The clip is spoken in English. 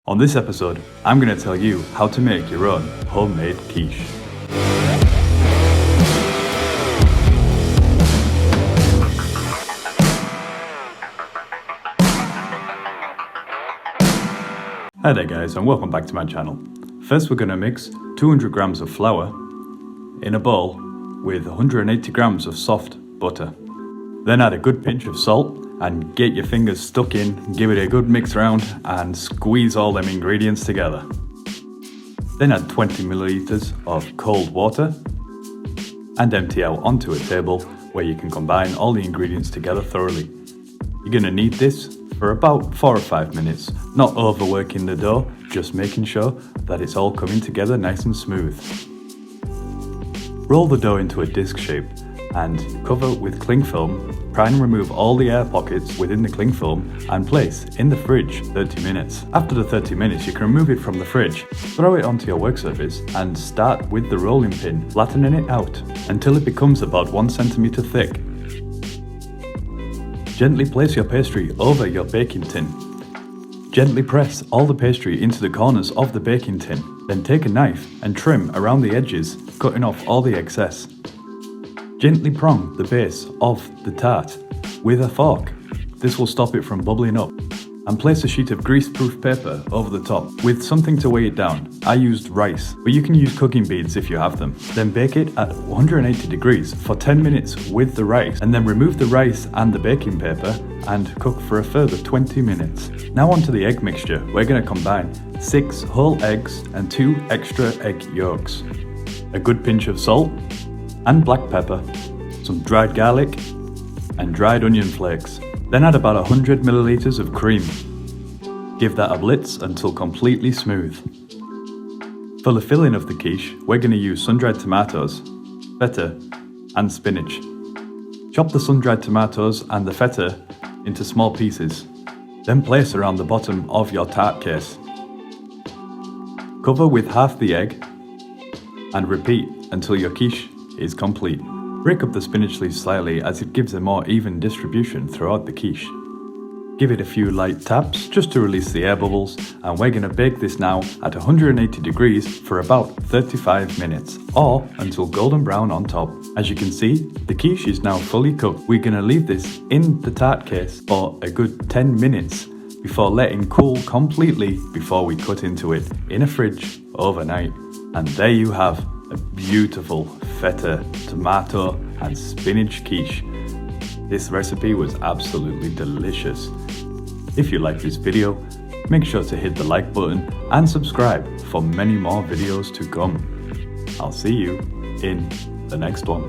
On this episode, I'm going to tell you how to make your own homemade quiche. Hi there guys, and welcome back to my channel. First we're going to mix 200 grams of flour in a bowl with 180 grams of soft butter. Then add a good pinch of salt and get your fingers stuck in, give it a good mix round and squeeze all them ingredients together. Then add 20 milliliters of cold water and empty out onto a table where you can combine all the ingredients together thoroughly. You're going to knead this for about 4 or 5 minutes, not overworking the dough, just making sure that it's all coming together nice and smooth. Roll the dough into a disc shape and cover with cling film. Try and remove all the air pockets within the cling film and place in the fridge 30 minutes. After the 30 minutes you can remove it from the fridge, throw it onto your work surface and start with the rolling pin, flattening it out until it becomes about 1 centimeter thick. Gently place your pastry over your baking tin. Gently press all the pastry into the corners of the baking tin. Then take a knife and trim around the edges, cutting off all the excess. Gently prong the base of the tart with a fork. This will stop it from bubbling up. And place a sheet of grease-proof paper over the top with something to weigh it down. I used rice, but you can use cooking beads if you have them. Then bake it at 180 degrees for 10 minutes with the rice, and then remove the rice and the baking paper and cook for a further 20 minutes. Now onto the egg mixture. We're going to combine 6 whole eggs and 2 extra egg yolks, a good pinch of salt and black pepper, some dried garlic and dried onion flakes. Then add about 100 milliliters of cream. Give that a blitz until completely smooth. For the filling of the quiche, we're going to use sun-dried tomatoes, feta and spinach. Chop the sun-dried tomatoes and the feta into small pieces. Then place around the bottom of your tart case. Cover with half the egg and repeat until your quiche is complete. Break up the spinach leaves slightly as it gives a more even distribution throughout the quiche. Give it a few light taps just to release the air bubbles, and we're going to bake this now at 180 degrees for about 35 minutes or until golden brown on top. As you can see, the quiche is now fully cooked. We're going to leave this in the tart case for a good 10 minutes before letting cool completely before we cut into it in a fridge overnight. And there you have a beautiful feta, tomato and spinach quiche. This recipe was absolutely delicious. If you like this video, make sure to hit the like button and subscribe for many more videos to come. I'll see you in the next one.